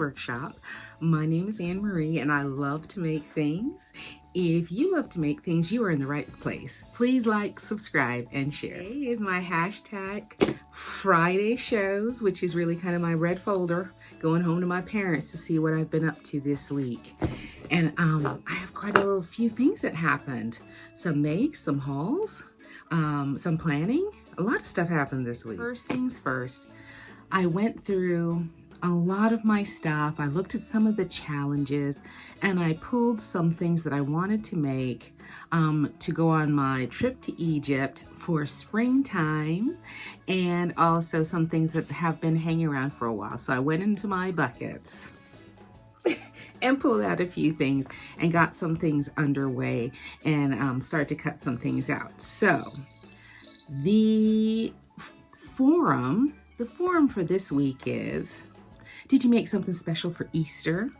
workshop. My name is Anne Marie and I love to make things. If you love to make things, you are in the right place. Please like, subscribe, and share. Today is my hashtag Friday shows, which is really kind of my red folder, going home to my parents to see what I've been up to this week. And I have quite a few things that happened. Some makes, some hauls, some planning. A lot of stuff happened this week. First things first, I went through a lot of my stuff. I looked at some of the challenges and I pulled some things that I wanted to make to go on my trip to Egypt for springtime, and also some things that have been hanging around for a while. So I went into my buckets and pulled out a few things and got some things underway and started to cut some things out. So the forum for this week is, did you make something special for Easter?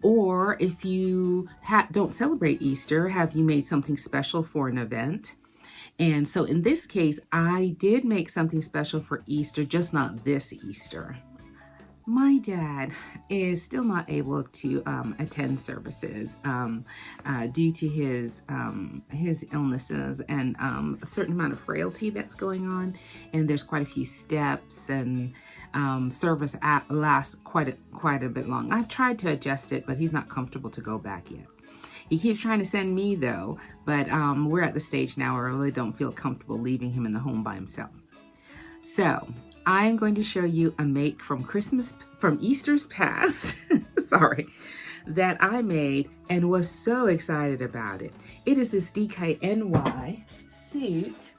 Or if you don't celebrate Easter, have you made something special for an event? And so in this case, I did make something special for Easter, just not this Easter. My dad is still not able to attend services due to his illnesses and a certain amount of frailty that's going on. And there's quite a few steps, and service lasts quite a bit long. I've tried to adjust it, but he's not comfortable to go back yet. He keeps trying to send me though, but we're at the stage now where I really don't feel comfortable leaving him in the home by himself. So I'm going to show you a make from Easter's past, sorry, that I made and was so excited about it. It is this DKNY suit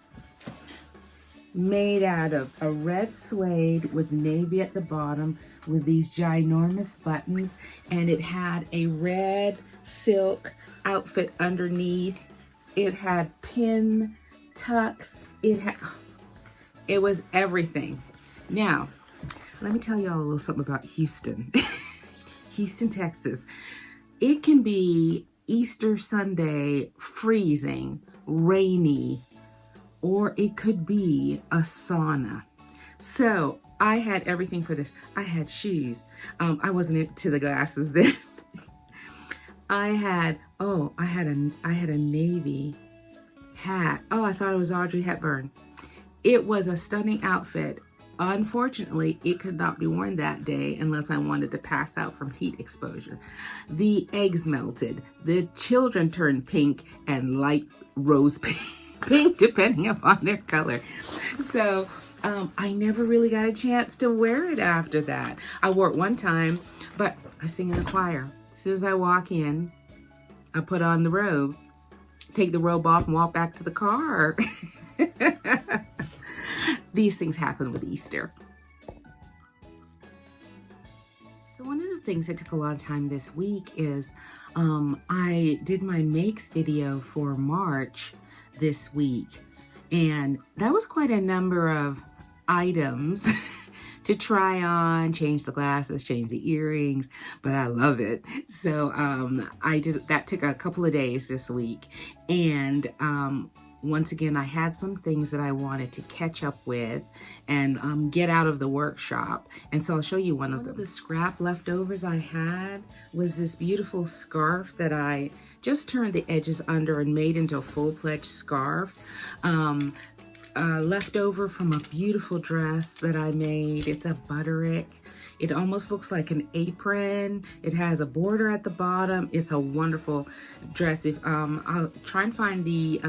made out of a red suede with navy at the bottom with these ginormous buttons, and it had a red silk outfit underneath. It had pin tucks. It was everything. Now, let me tell y'all a little something about Houston. Houston, Texas. It can be Easter Sunday, freezing, rainy, or it could be a sauna. So I had everything for this. I had shoes. I wasn't into the glasses then. I had a navy hat. Oh, I thought it was Audrey Hepburn. It was a stunning outfit. Unfortunately, it could not be worn that day unless I wanted to pass out from heat exposure. The eggs melted. The children turned pink and light rose pink, depending upon their color. So I never really got a chance to wear it after that. I wore it one time, but I sing in the choir. As soon as I walk in, I put on the robe, take the robe off and walk back to the car. These things happen with Easter. So one of the things that took a lot of time this week is I did my makes video for March this week, and that was quite a number of items to try on, change the glasses, change the earrings, but I love it. So that took a couple of days this week, and once again, I had some things that I wanted to catch up with and get out of the workshop. And so I'll show you one of them. The scrap leftovers I had was this beautiful scarf that I just turned the edges under and made into a full-fledged scarf. Leftover from a beautiful dress that I made. It's a butterick. It almost looks like an apron. It has a border at the bottom. It's a wonderful dress. I'll try and find the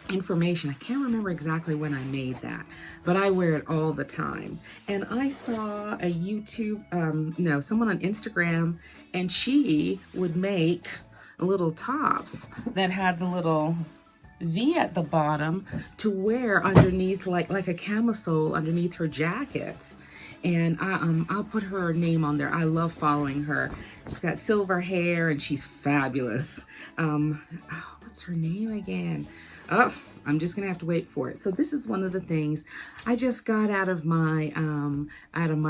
information. I can't remember exactly when I made that, but I wear it all the time. And I saw a someone on Instagram, and she would make little tops that had the little V at the bottom to wear underneath, like a camisole underneath her jackets. And I'll put her name on there. I love following her. She's got silver hair and she's fabulous. What's her name again? Oh, I'm just gonna have to wait for it. So this is one of the things I just got out of my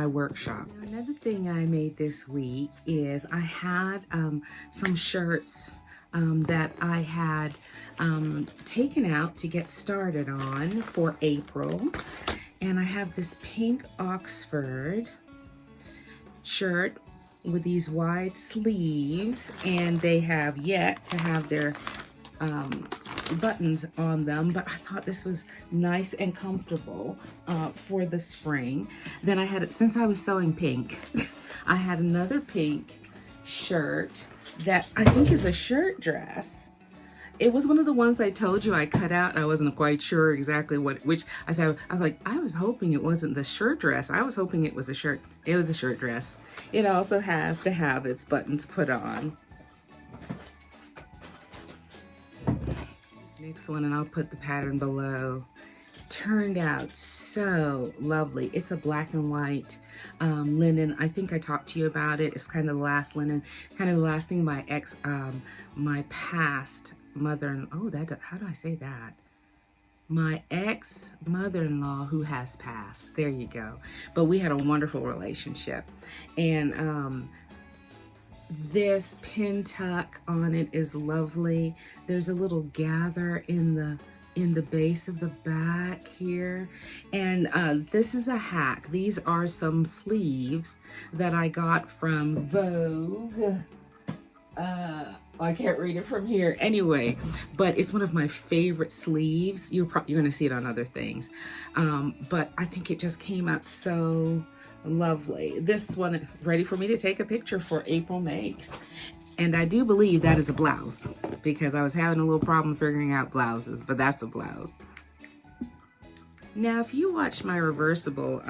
workshop. Another thing I made this week is I had some shirts that I had taken out to get started on for April. And I have this pink Oxford shirt with these wide sleeves, and they have yet to have their buttons on them, but I thought this was nice and comfortable for the spring. Then I had it, since I was sewing pink, I had another pink shirt that I think is a shirt dress. It was one of the ones I told you I cut out. I wasn't quite sure exactly which I said. I was like, I was hoping it wasn't the shirt dress. I was hoping it was a shirt. It was a shirt dress. It also has to have its buttons put on. This next one, and I'll put the pattern below, turned out so lovely. It's a black and white linen. I think I talked to you about it. It's kind of the last linen, kind of the last thing my past mother, how do I say that? My ex mother-in-law who has passed. There you go. But we had a wonderful relationship. And this pin tuck on it is lovely. There's a little gather in the base of the back here. And this is a hack. These are some sleeves that I got from Vogue. I can't read it from here. Anyway, but it's one of my favorite sleeves. You're going to see it on other things. But I think it just came out so lovely. This one is ready for me to take a picture for April Makes. And I do believe that is a blouse, because I was having a little problem figuring out blouses, but that's a blouse. Now, if you watch my reversible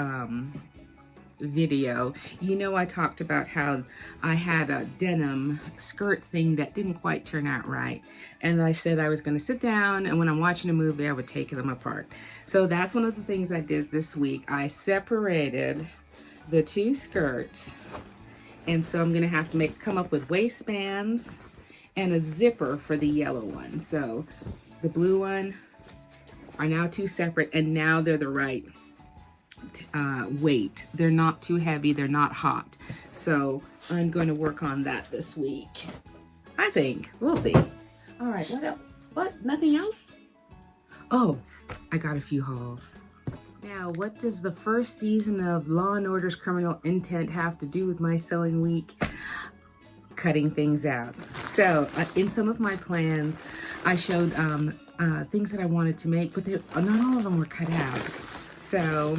video, you know I talked about how I had a denim skirt thing that didn't quite turn out right. And I said I was going to sit down, and when I'm watching a movie, I would take them apart. So that's one of the things I did this week. I separated the two skirts. And so I'm going to have to come up with waistbands and a zipper for the yellow one. So the blue one are now two separate, and now they're the right weight. They're not too heavy. They're not hot. So I'm going to work on that this week. I think. We'll see. All right. What else? What? Nothing else? Oh, I got a few hauls. Now, what does the first season of Law & Order's Criminal Intent have to do with my sewing week? Cutting things out. So, in some of my plans, I showed things that I wanted to make, but not all of them were cut out. So,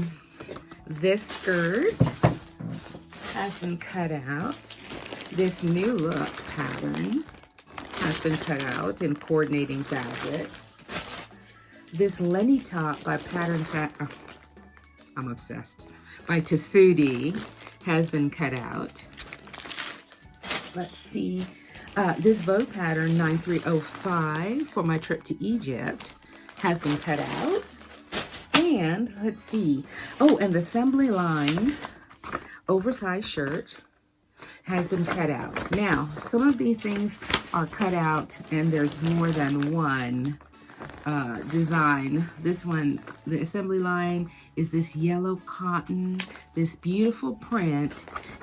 this skirt has been cut out. This new look pattern has been cut out in coordinating fabrics. This Lenny top by I'm obsessed, by Tessuti has been cut out. Let's see. This Vogue pattern 9305 for my trip to Egypt has been cut out. And let's see. Oh, and the assembly line oversized shirt has been cut out. Now, some of these things are cut out, and there's more than one design. This one, the assembly line, is this yellow cotton, this beautiful print,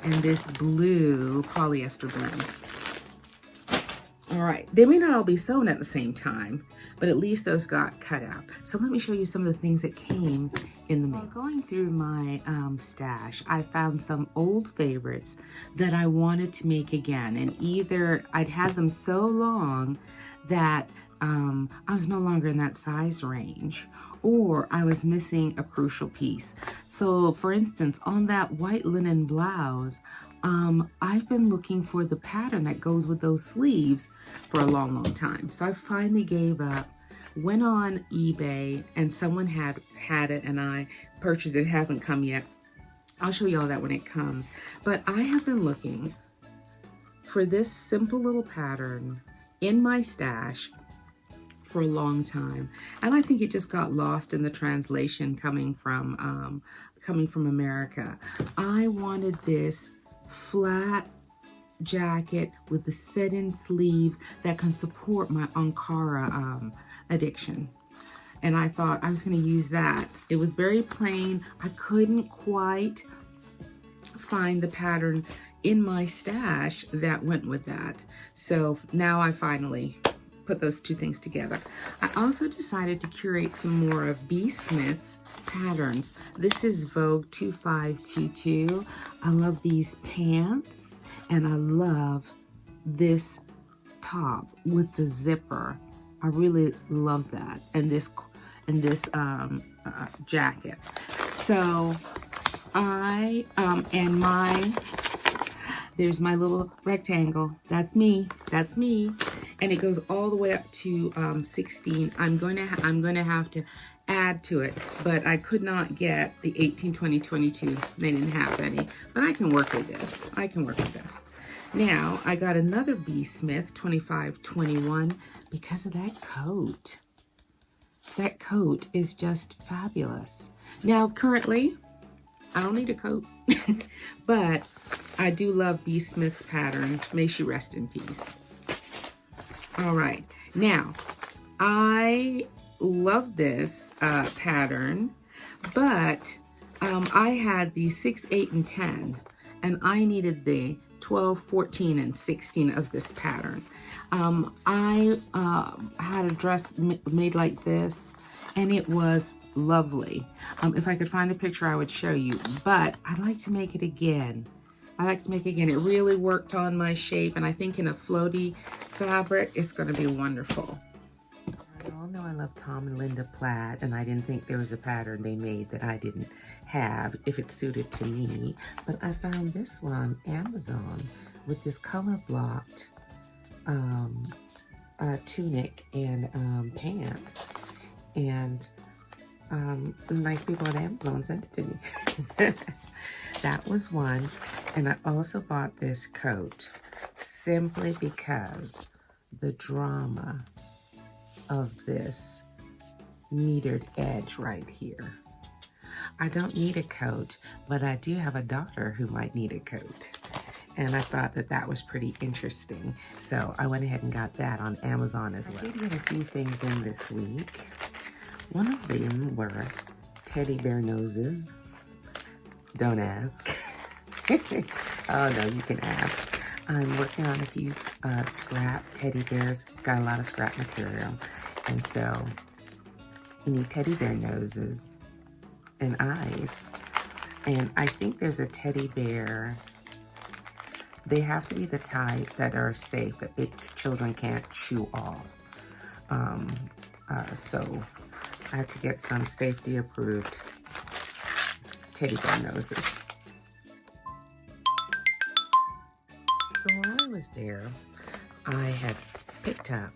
and this blue polyester blend. All right, they may not all be sewn at the same time, but at least those got cut out. So let me show you some of the things that came in the mail. While going through my stash, I found some old favorites that I wanted to make again, and either I'd had them so long that I was no longer in that size range, or I was missing a crucial piece. So for instance, on that white linen blouse, I've been looking for the pattern that goes with those sleeves for a long, long time. So I finally gave up, went on eBay, and someone had it, and I purchased it. It hasn't come yet. I'll show you all that when it comes. But I have been looking for this simple little pattern in my stash for a long time, and I think it just got lost in the translation coming from America. I wanted this flat jacket with the set-in sleeve that can support my Ankara addiction, and I thought I was going to use that. It was very plain. I couldn't quite find the pattern in my stash that went with that, so now I finally put those two things together. I also decided to curate some more of B. Smith's patterns. This is Vogue 2522. I love these pants, and I love this top with the zipper. I really love that, and this jacket. So I there's my little rectangle. That's me. That's me. And it goes all the way up to 16. I'm gonna have to add to it, but I could not get the 18, 20, 22. They didn't have any, but I can work with this. I can work with this. Now I got another B. Smith 2521 because of that coat. That coat is just fabulous. Now currently, I don't need a coat, but I do love B. Smith's pattern. May she rest in peace. All right, now I love this pattern, but I had the 6, 8, and 10, and I needed the 12, 14, and 16 of this pattern. I had a dress made like this, and it was lovely. If I could find a picture, I would show you, but I'd like to make it again. It really worked on my shape, and I think in a floaty fabric, it's going to be wonderful. I all know I love Tom and Linda plaid, and I didn't think there was a pattern they made that I didn't have if it suited to me, but I found this one on Amazon with this color blocked tunic and pants, and nice people at Amazon sent it to me. That was one. And I also bought this coat simply because the drama of this metered edge right here. I don't need a coat, but I do have a daughter who might need a coat. And I thought that that was pretty interesting. So I went ahead and got that on Amazon as well. I did get a few things in this week. One of them were teddy bear noses. Don't ask. Oh no, you can ask. I'm working on a few scrap teddy bears. Got a lot of scrap material. And so you need teddy bear noses and eyes. And I think there's a teddy bear. They have to be the type that are safe, that big children can't chew off. So I had to get some safety approved teddy bear noses. So while I was there, I had picked up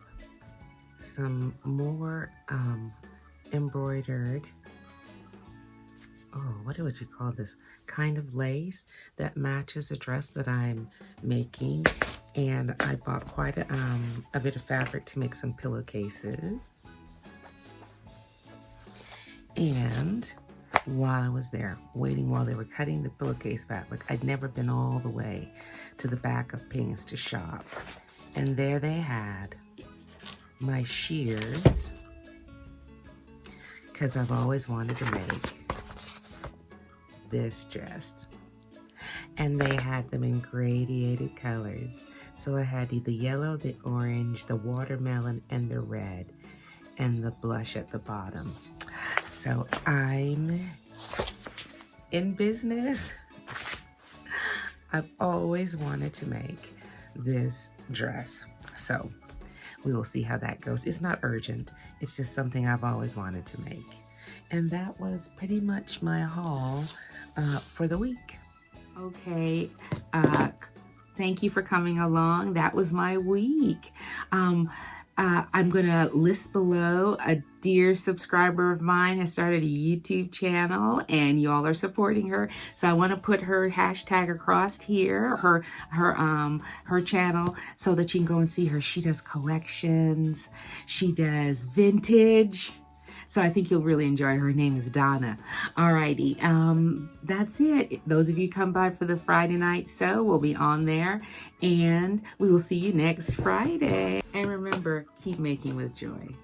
some more embroidered, what would you call this, kind of lace that matches a dress that I'm making. And I bought quite a bit of fabric to make some pillowcases. And while I was there, waiting while they were cutting the pillowcase fabric, I'd never been all the way to the back of Ping's to shop. And there they had my shears, because I've always wanted to make this dress. And they had them in gradiated colors. So I had the yellow, the orange, the watermelon, and the red, and the blush at the bottom. So I'm in business. I've always wanted to make this dress. So we will see how that goes. It's not urgent. It's just something I've always wanted to make. And that was pretty much my haul for the week. Okay, thank you for coming along. That was my week. I'm gonna list below, a dear subscriber of mine has started a YouTube channel, and you all are supporting her. So I want to put her hashtag across here, her channel, so that you can go and see her. She does collections, she does vintage. So I think you'll really enjoy her. Her name is Donna. Alrighty, that's it. Those of you come by for the Friday night sew, we'll be on there, and we will see you next Friday. And remember, keep making with joy.